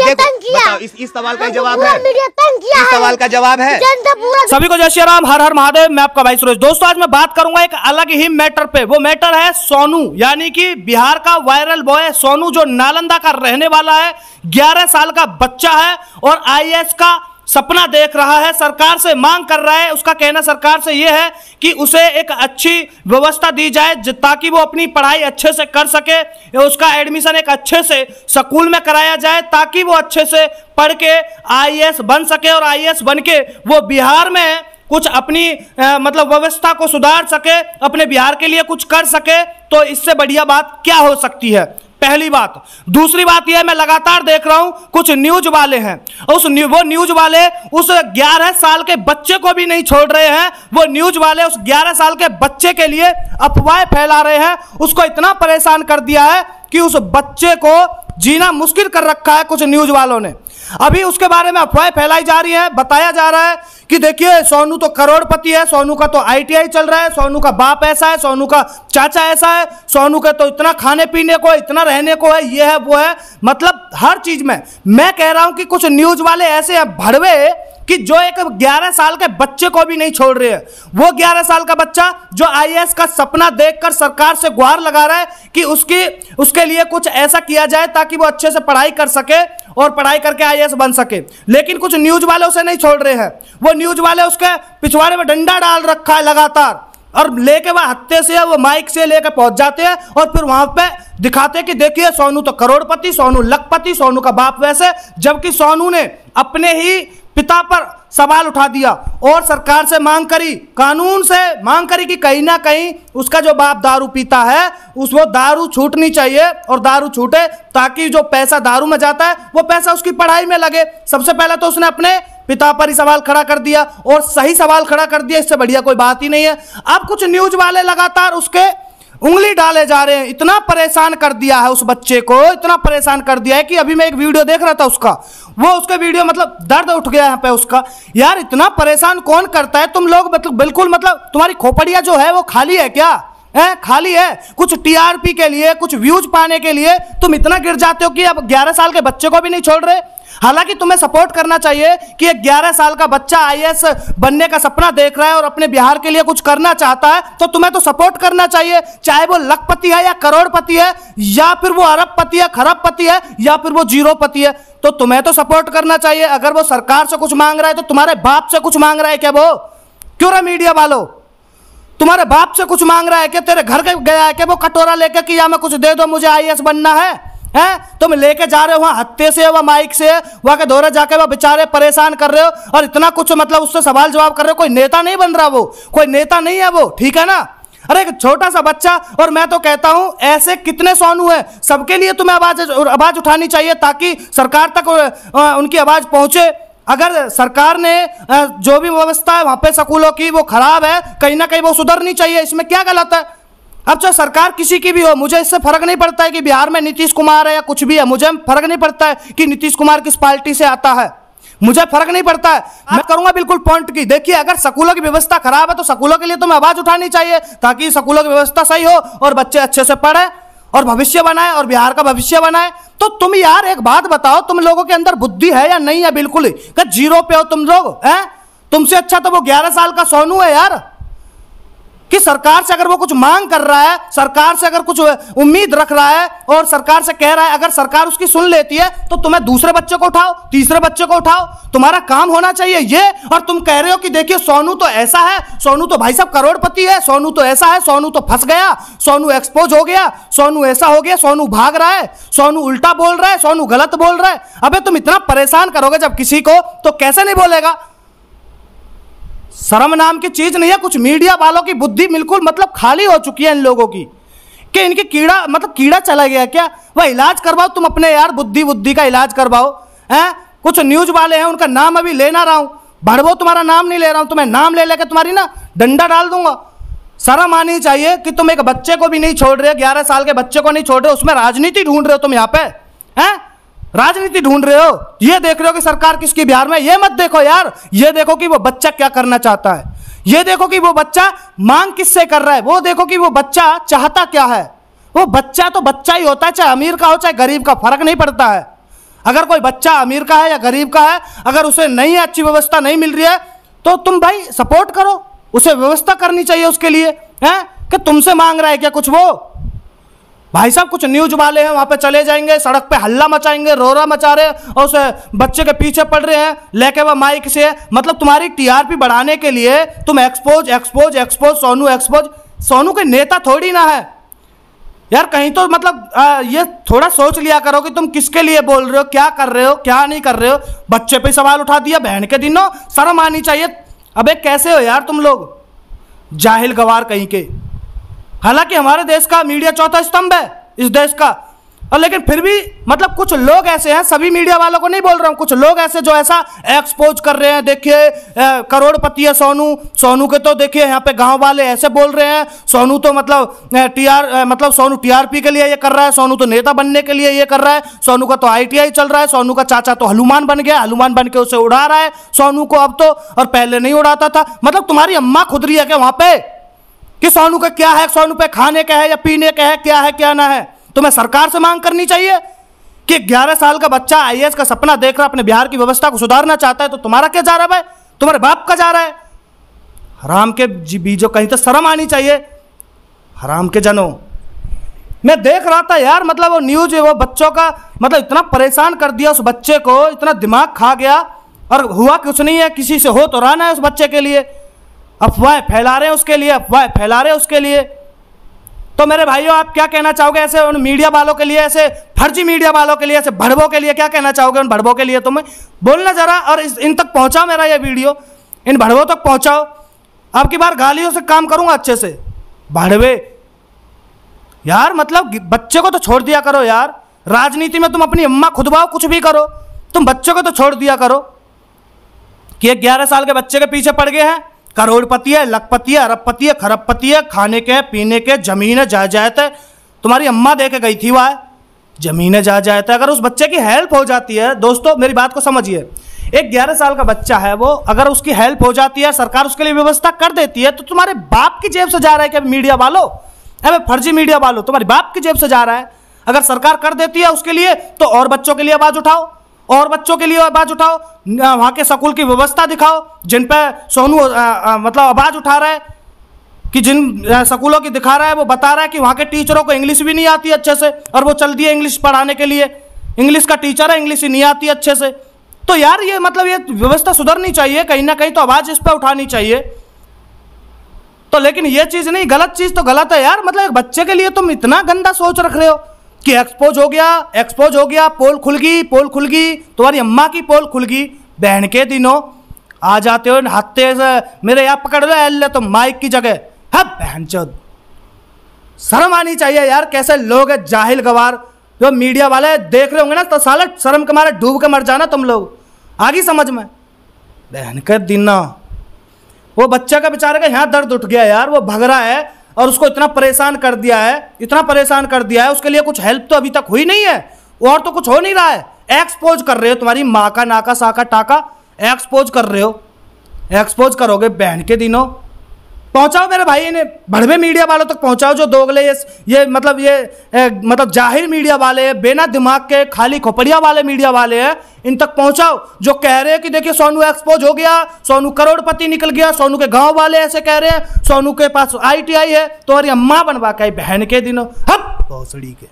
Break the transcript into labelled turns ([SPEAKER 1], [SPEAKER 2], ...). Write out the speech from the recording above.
[SPEAKER 1] बताओ, इस सवाल का जवाब है, इस सवाल का जवाब है।
[SPEAKER 2] सभी को जय श्री राम, हर हर महादेव। मैं आपका भाई सुरेश। दोस्तों, आज मैं बात करूंगा एक अलग ही मैटर पे। वो मैटर है सोनू, यानी कि बिहार का वायरल बॉय सोनू, जो नालंदा का रहने वाला है, 11 साल का बच्चा है और आईएएस का सपना देख रहा है, सरकार से मांग कर रहा है। उसका कहना सरकार से यह है कि उसे एक अच्छी व्यवस्था दी जाए ताकि वो अपनी पढ़ाई अच्छे से कर सके, उसका एडमिशन एक अच्छे से स्कूल में कराया जाए ताकि वो अच्छे से पढ़ के आईएएस बन सके और आईएएस बन के वो बिहार में कुछ अपनी मतलब व्यवस्था को सुधार सके, अपने बिहार के लिए कुछ कर सके। तो इससे बढ़िया बात क्या हो सकती है, पहली बात। दूसरी बात यह, मैं लगातार देख रहा हूं कुछ न्यूज वाले हैं, वो न्यूज वाले उस 11 साल के बच्चे को भी नहीं छोड़ रहे हैं। वो न्यूज वाले उस 11 साल के बच्चे के लिए अफवाहें फैला रहे हैं। उसको इतना परेशान कर दिया है कि उस बच्चे को जीना मुश्किल कर रखा है कुछ न्यूज वालों ने। अभी उसके बारे में अफवाहें फैलाई जा रही है, बताया जा रहा है कि देखिए सोनू तो करोड़पति है, सोनू का तो आईटीआई चल रहा है, सोनू का बाप ऐसा है, सोनू का चाचा ऐसा है, सोनू का तो इतना खाने पीने को, इतना रहने को है, ये है वो है, मतलब हर चीज में। मैं कह रहा हूं कि कुछ न्यूज वाले ऐसे भड़वे कि जो एक 11 साल के बच्चे को भी नहीं छोड़ रहे हैं। वो 11 साल का बच्चा जो आईएएस का सपना देखकर सरकार से गुहार लगा रहा है कि उसके लिए कुछ ऐसा किया जाए ताकि वो अच्छे से पढ़ाई कर सके और पढ़ाई करके आईएएस बन सके। लेकिन कुछ न्यूज वाले उसे नहीं छोड़ रहे हैं। वो न्यूज वाले उसके पिछवाड़े में डंडा डाल रखा है लगातार, और लेके वह हत्थे से वो माइक से लेकर पहुंच जाते हैं और फिर वहां पे दिखाते हैं कि देखिए सोनू तो करोड़पति, सोनू लखपति, सोनू का बाप वैसे। जबकि सोनू ने अपने ही पिता पर सवाल उठा दिया और सरकार से मांग करी, कानून से मांग करी कि कहीं ना कहीं उसका जो बाप दारू पीता है वो दारू छूटनी चाहिए और दारू छूटे ताकि जो पैसा दारू में जाता है वो पैसा उसकी पढ़ाई में लगे। सबसे पहले तो उसने अपने पिता पर ही सवाल खड़ा कर दिया और सही सवाल खड़ा कर दिया, इससे बढ़िया कोई बात ही नहीं है। अब कुछ न्यूज वाले लगातार उसके उंगली डाले जा रहे हैं। इतना परेशान कर दिया है उस बच्चे को, इतना परेशान कर दिया है कि अभी मैं एक वीडियो देख रहा था उसके वीडियो मतलब दर्द उठ गया यहाँ पे उसका। यार इतना परेशान कौन करता है तुम लोग, मतलब बिल्कुल मतलब तुम्हारी खोपड़िया जो है वो खाली है क्या है? खाली है। कुछ टीआरपी के लिए, कुछ व्यूज पाने के लिए तुम इतना गिर जाते हो कि अब 11 साल के बच्चे को भी नहीं छोड़ रहे। हालांकि तुम्हें सपोर्ट करना चाहिए कि एक 11 साल का बच्चा आईएएस बनने का सपना देख रहा है और अपने बिहार के लिए कुछ करना चाहता है, तो तुम्हें तो सपोर्ट करना चाहिए, चाहे वो लखपति है या करोड़पति है या फिर वो अरबपति है, खरबपति है या फिर वो जीरोपति है, तो तुम्हें तो सपोर्ट करना चाहिए। अगर वो सरकार से कुछ मांग रहा है तो तुम्हारे बाप से कुछ मांग रहा है क्या? वो क्यों रहा मीडिया वालों, तुम्हारे बाप से कुछ मांग रहा है क्या? तेरे घर गया है क्या वो कटोरा लेकर कि या मैं कुछ दे दो, मुझे आईएएस बनना है? तुम लेके जा रहे हो वहां हत्थे से, वह माइक से, वहां के दौरे जाके वह बेचारे परेशान कर रहे हो और इतना कुछ मतलब उससे सवाल जवाब कर रहे हो। कोई नेता नहीं बन रहा, वो कोई नेता नहीं है वो, ठीक है ना? अरे एक छोटा सा बच्चा, और मैं तो कहता हूं ऐसे कितने सोनू है, सबके लिए तुम्हें आवाज उठानी चाहिए ताकि सरकार तक उनकी आवाज पहुंचे। अगर सरकार ने जो भी व्यवस्था है वहां पे स्कूलों की वो खराब है, कहीं ना कहीं वो सुधरनी चाहिए, इसमें क्या गलत है? अब चाहे सरकार किसी की भी हो, मुझे इससे फर्क नहीं पड़ता है कि बिहार में नीतीश कुमार है या कुछ भी है, मुझे फर्क नहीं पड़ता है कि नीतीश कुमार किस पार्टी से आता है, मुझे फर्क नहीं पड़ता है। मैं करूंगा बिल्कुल पॉइंट की। देखिए अगर स्कूलों की व्यवस्था खराब है तो स्कूलों के लिए तुम्हें आवाज उठानी चाहिए ताकि स्कूलों की व्यवस्था सही हो और बच्चे अच्छे से पढ़े और भविष्य बनाए और बिहार का भविष्य बनाए। तो तुम यार एक बात बताओ, तुम लोगों के अंदर बुद्धि है या नहीं है? बिल्कुल ही जीरो पे हो तुम लोग हैं। तुमसे अच्छा तो वो 11 साल का सोनू है यार, कि सरकार से अगर वो कुछ मांग कर रहा है, सरकार से अगर कुछ उम्मीद रख रहा है और सरकार से कह रहा है, अगर सरकार उसकी सुन लेती है तो तुम्हें दूसरे बच्चे को उठाओ, तीसरे बच्चे को उठाओ, तुम्हारा काम होना चाहिए ये। और तुम कह रहे हो कि देखिए सोनू तो ऐसा है, सोनू तो भाई साहब करोड़पति है, सोनू तो ऐसा है, सोनू तो फंस गया, सोनू एक्सपोज हो गया, सोनू ऐसा हो गया, सोनू भाग रहा है, सोनू उल्टा बोल रहा है, सोनू गलत बोल रहा है। अबे तुम इतना परेशान करोगे जब किसी को तो कैसे नहीं बोलेगा? शर्म नाम की चीज नहीं है। कुछ मीडिया वालों की बुद्धि बिल्कुल मतलब खाली हो चुकी है इन लोगों की, कि इनकी कीड़ा चला गया क्या? वह इलाज करवाओ तुम अपने यार, बुद्धि का इलाज करवाओ हैं। कुछ न्यूज वाले हैं, उनका नाम अभी ले ना रहा हूं, भड़वो तुम्हारा नाम नहीं ले रहा हूं, तुम्हें नाम ले लेकर तुम्हारी ना डंडा डाल दूंगा। शर्म आनी चाहिए कि तुम एक बच्चे को भी नहीं छोड़ रहे, 11 साल के बच्चे को नहीं छोड़ रहे, उसमें राजनीति ढूंढ रहे हो तुम यहाँ पे हैं, राजनीति ढूंढ रहे हो। ये देख रहे हो कि सरकार किसकी बिहार में, ये मत देखो यार, ये देखो कि वो बच्चा क्या करना चाहता है, ये देखो कि वो बच्चा मांग किससे कर रहा है, वो देखो कि वो बच्चा चाहता क्या है। वो बच्चा तो बच्चा ही होता है, चाहे अमीर का हो चाहे गरीब का, फर्क नहीं पड़ता है। अगर कोई बच्चा अमीर का है या गरीब का है, अगर उसे नहीं है, अच्छी व्यवस्था नहीं मिल रही है, तो तुम भाई सपोर्ट करो, उसे व्यवस्था करनी चाहिए उसके लिए, हैं कि तुमसे मांग रहा है क्या कुछ वो? भाई साहब कुछ न्यूज वाले हैं वहां पे चले जाएंगे, सड़क पे हल्ला मचाएंगे, रोरा मचा रहे हैं और उस बच्चे के पीछे पड़ रहे हैं लेके वह माइक से। मतलब तुम्हारी टीआरपी बढ़ाने के लिए तुम expose expose expose Sonu expose. Sonu के नेता थोड़ी ना है यार, कहीं तो मतलब ये थोड़ा सोच लिया करो कि तुम किसके लिए बोल रहे हो, क्या कर रहे हो, क्या नहीं कर रहे हो। बच्चे पे सवाल उठा दिया, बहन के दिनों, शर्म आनी चाहिए। अबे कैसे हो यार तुम लोग, जाहिल गवार कहीं के। हालांकि हमारे देश का मीडिया चौथा स्तंभ है इस देश का, और लेकिन फिर भी मतलब कुछ लोग ऐसे हैं, सभी मीडिया वालों को नहीं बोल रहा हूं, कुछ लोग ऐसे जो ऐसा एक्सपोज कर रहे हैं। देखिए करोड़पति है सोनू, सोनू के तो देखिए यहाँ पे गांव वाले ऐसे बोल रहे हैं, सोनू तो मतलब सोनू टीआरपी के लिए ये कर रहा है, सोनू तो नेता बनने के लिए ये कर रहा है, सोनू का तो आईटीआई चल रहा है, सोनू का चाचा तो हनुमान बन गया, हनुमान बन के उसे उड़ा रहा है सोनू को अब तो, और पहले नहीं उड़ाता था। मतलब तुम्हारी अम्मा खुद रही है क्या वहां पे कि सोनू का क्या है, सोनू पे खाने का है या पीने का है, क्या है क्या ना है? तुम्हें सरकार से मांग करनी चाहिए कि 11 साल का बच्चा आईएएस का सपना देख रहा, अपने बिहार की व्यवस्था को सुधारना चाहता है, तो तुम्हारा क्या जा रहा है भाई, तुम्हारे बाप का जा रहा है। हराम के बीजों, कहीं तो शर्म आनी चाहिए हराम के जनों। मैं देख रहा था यार, मतलब वो न्यूज, वो बच्चों का मतलब इतना परेशान कर दिया उस बच्चे को, इतना दिमाग खा गया, और हुआ कुछ नहीं है, किसी से हो तो रहा है उस बच्चे के लिए, अफवाहें फैला रहे हैं उसके लिए, अफवाहें फैला रहे हैं उसके लिए। तो मेरे भाइयों आप क्या कहना चाहोगे ऐसे उन मीडिया वालों के लिए, ऐसे फर्जी मीडिया वालों के लिए, ऐसे भड़वों के लिए क्या कहना चाहोगे उन भड़वों के लिए? तुम्हें बोलना जरा, और इन तक पहुंचाओ मेरा ये वीडियो, इन भड़वों तक पहुंचाओ। अब की बार गालियों से काम करूंगा अच्छे से। भड़वे यार, मतलब बच्चे को तो छोड़ दिया करो यार, राजनीति में तुम अपनी अम्मा खुदवाओ, कुछ भी करो, तुम बच्चों को तो छोड़ दिया करो। कि 11 साल के बच्चे के पीछे पड़ गए हैं, करोड़पति है, लखपति है, अरबपति है, खरबपति है, खाने के पीने के, जमीन है, जायदाद है, तुम्हारी अम्मा दे के गई थी वह जमीन है, जायदाद है। अगर उस बच्चे की हेल्प हो जाती है, दोस्तों मेरी बात को समझिए, एक 11 साल का बच्चा है वो, अगर उसकी हेल्प हो जाती है, सरकार उसके लिए व्यवस्था कर देती है, तो तुम्हारे बाप की जेब से जा रहा है क्या मीडिया वालों? अरे फर्जी मीडिया वालों, तुम्हारी बाप की जेब से जा रहा है। अगर सरकार कर देती है उसके लिए, तो और बच्चों के लिए आवाज उठाओ, और बच्चों के लिए आवाज उठाओ, वहां के स्कूल की व्यवस्था दिखाओ जिन पे सोनू मतलब आवाज उठा रहा है, कि जिन स्कूलों की दिखा रहा है, वो बता रहा है कि वहां के टीचरों को इंग्लिश भी नहीं आती अच्छे से, और वो चल दिए इंग्लिश पढ़ाने के लिए, इंग्लिश का टीचर है, इंग्लिश ही नहीं आती अच्छे से। तो यार ये मतलब ये व्यवस्था सुधरनी चाहिए, कहीं ना कहीं तो आवाज इस पर उठानी चाहिए। तो लेकिन ये चीज नहीं, गलत चीज तो गलत है यार। मतलब एक बच्चे के लिए तुम इतना गंदा सोच रख रहे हो कि एक्सपोज हो गया, एक्सपोज हो गया, पोल खुल गई, पोल खुल गई, तुम्हारी अम्मा की पोल खुल गई, बहन के दिनों आ जाते हो हत्ते से मेरे यहाँ पकड़ लो अल्ले तो माइक की जगह। हाँ बहनचोद, शर्म आनी चाहिए यार। कैसे लोग हैं जाहिल गवार, जो मीडिया वाले देख रहे होंगे ना तो साला शर्म के मारे डूब के मर जाना तुम लोग, आगे समझ में। बहन के दिनों वो बच्चा का बेचारे का यहाँ दर्द उठ गया यार, वो भग रहा है और उसको इतना परेशान कर दिया है, इतना परेशान कर दिया है, उसके लिए कुछ हेल्प तो अभी तक हुई नहीं है, और तो कुछ हो नहीं रहा है। एक्सपोज कर रहे हो, तुम्हारी माँ का नाका साका टाका एक्सपोज कर रहे हो, एक्सपोज करोगे बहन के दिनों। पहुंचाओ मेरे भाई, इन्हें भड़वे मीडिया वालों तक पहुंचाओ, जो दोगले ये मतलब जाहिर मीडिया वाले हैं, बिना दिमाग के खाली खोपड़िया वाले मीडिया वाले हैं, इन तक पहुंचाओ। जो कह रहे हैं कि देखिए सोनू एक्सपोज हो गया, सोनू करोड़पति निकल गया, सोनू के गांव वाले ऐसे कह रहे हैं, सोनू के पास आईटीआई है, तुम्हारी अम्मा बनवा के बहन के दिनों हप भोसड़ी के।